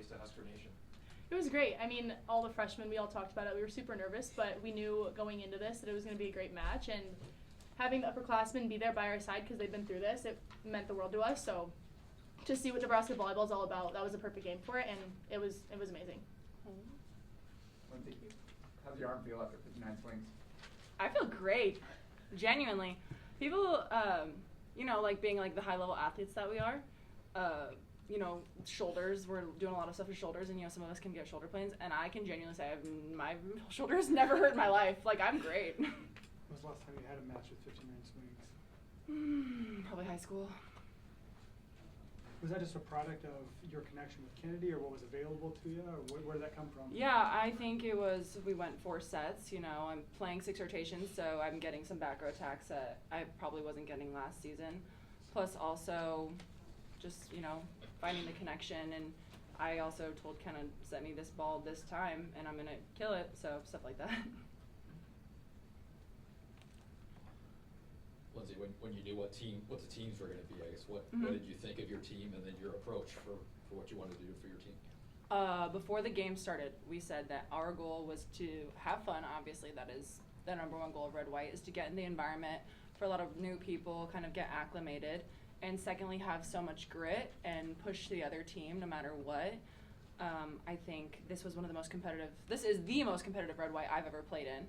taste of Husker Nation? It was great. I mean, all the freshmen, we all talked about it. We were super nervous, but we knew going into this that it was going to be a great match. And having the upperclassmen be there by our side because they've been through this, it meant the world to us. So to see what Nebraska Volleyball is all about, that was a perfect game for it, and it was amazing. Lindsay, how's your arm feel after 59 swings? I feel great, genuinely. People, like being like the high-level athletes that we are, shoulders, we're doing a lot of stuff with shoulders, and some of us can get shoulder pains, and I can genuinely say my shoulders never hurt in my life. Like, I'm great. When was the last time you had a match with 59 swings? Probably high school. Was that just a product of your connection with Kennedy, or what was available to you, or where did that come from? Yeah, I think it was, we went 4 sets. I'm playing 6 rotations, so I'm getting some back row attacks that I probably wasn't getting last season. Plus also just, finding the connection, and I also told Ken to send me this ball this time, and I'm going to kill it, so stuff like that. Lindsay, when you knew what the teams were going to be, I guess, what did you think of your team and then your approach for what you wanted to do for your team? Before the game started, we said that our goal was to have fun. Obviously, that is the number one goal of Red White, is to get in the environment for a lot of new people, kind of get acclimated. And secondly, have so much grit and push the other team no matter what. I think this is the most competitive Red White I've ever played in.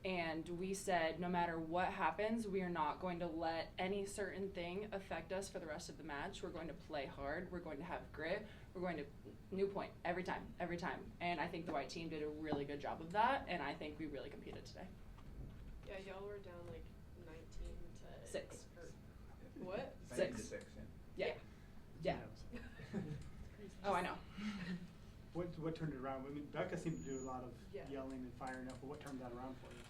And we said, no matter what happens, we are not going to let any certain thing affect us for the rest of the match. We're going to play hard. We're going to have grit. We're going to new point every time. And I think the white team did a really good job of that, and I think we really competed today. Yeah, y'all were down like 19 to 6. What? 6. 6, Yeah. Oh, I know. What turned it around? I mean, Becca seemed to do a lot of Yeah. yelling and firing up, but what turned that around for you?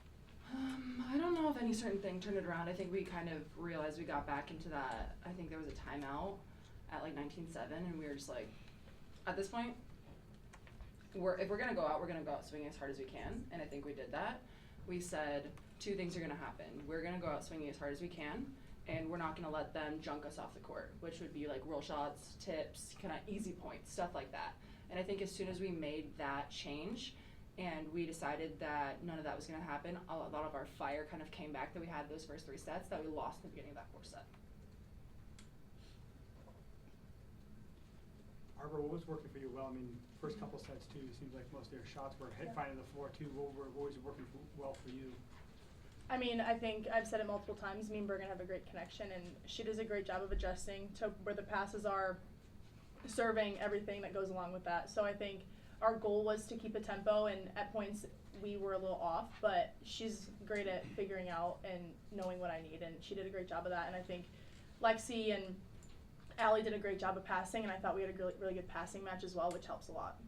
I don't know if any certain thing turned it around. I think we kind of realized we got back into that. I think there was a timeout at like 19-7, and we were just like, at this point, if we're going to go out, we're going to go out swinging as hard as we can, and I think we did that. We said 2 things are going to happen. We're going to go out swinging as hard as we can, and we're not going to let them junk us off the court, which would be like roll shots, tips, kind of easy points, stuff like that. And I think as soon as we made that change and we decided that none of that was going to happen, a lot of our fire kind of came back that we had those first 3 sets that we lost in the beginning of that 4th set. Harper, what was working for you well? I mean, first couple sets too, it seems like most of your shots were finding the floor too. What was working well for you? I mean, I think I've said it multiple times, me and Bergen have a great connection, and she does a great job of adjusting to where the passes are, serving, everything that goes along with that. So I think our goal was to keep a tempo, and at points we were a little off, but she's great at figuring out and knowing what I need, and she did a great job of that. And I think Lexi and Allie did a great job of passing, and I thought we had a really, really good passing match as well, which helps a lot.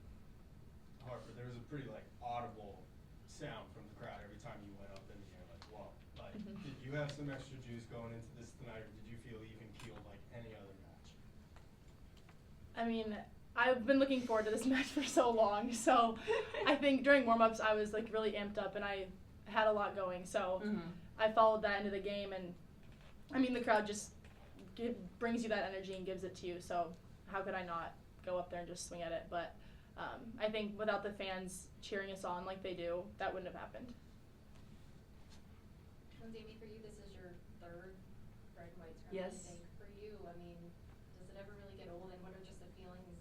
Harper, there was a pretty audible sound from the crowd every time you went up in the air, whoa. Did you have some extra juice going into this tonight, or did you feel even keeled like any other match? I mean, I've been looking forward to this match for so long, so I think during warm-ups I was really amped up, and I had a lot going, so I followed that into the game, and I mean, the crowd just brings you that energy and gives it to you, so how could I not go up there and just swing at it? But I think without the fans cheering us on like they do, that wouldn't have happened. Lindsay, for you, this is your 3rd red white tournament. Yes. I think for you, I mean, does it ever really get old, and what are just the feelings and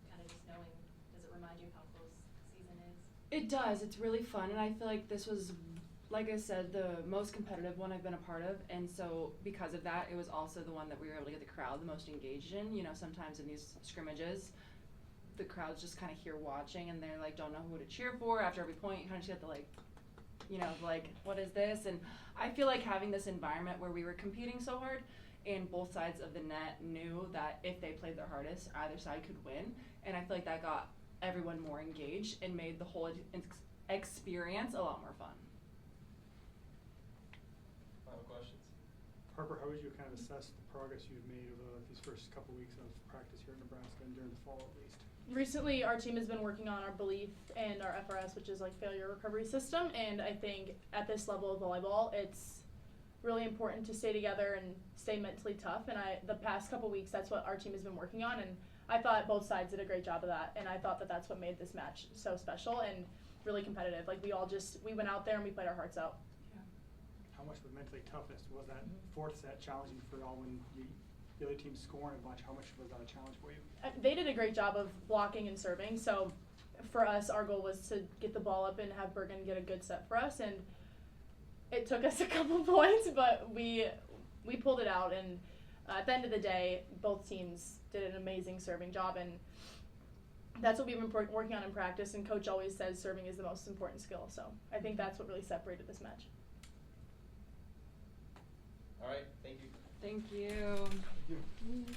kind of just knowing, does it remind you of how close the season is? It does. It's really fun, and I feel like this was, like I said, the most competitive one I've been a part of, and so because of that, it was also the one that we were able to get the crowd the most engaged in. Sometimes in these scrimmages, the crowd's just kind of here watching, and they're don't know who to cheer for after every point. You kind of just have to what is this? And I feel like having this environment where we were competing so hard, and both sides of the net knew that if they played their hardest, either side could win, and I feel like that got everyone more engaged and made the whole experience a lot more fun. Final questions? Harper, how would you kind of assess the progress you've made over these first couple weeks of practice here in Nebraska and during the fall at least? Recently, our team has been working on our belief and our FRS, which is failure recovery system, and I think at this level of volleyball, it's really important to stay together and stay mentally tough, and the past couple weeks, that's what our team has been working on, and I thought both sides did a great job of that, and I thought that that's what made this match so special and really competitive. Like, we went out there and we played our hearts out. How much was mentally toughness? Was that fourth set challenging for y'all when the other team's scoring a bunch? How much was that a challenge for you? They did a great job of blocking and serving, so for us, our goal was to get the ball up and have Bergen get a good set for us, and it took us a couple points, but we pulled it out, and at the end of the day, both teams did an amazing serving job, and that's what we've been working on in practice, and Coach always says serving is the most important skill, so I think that's what really separated this match. All right, thank you. Thank you. Thank you.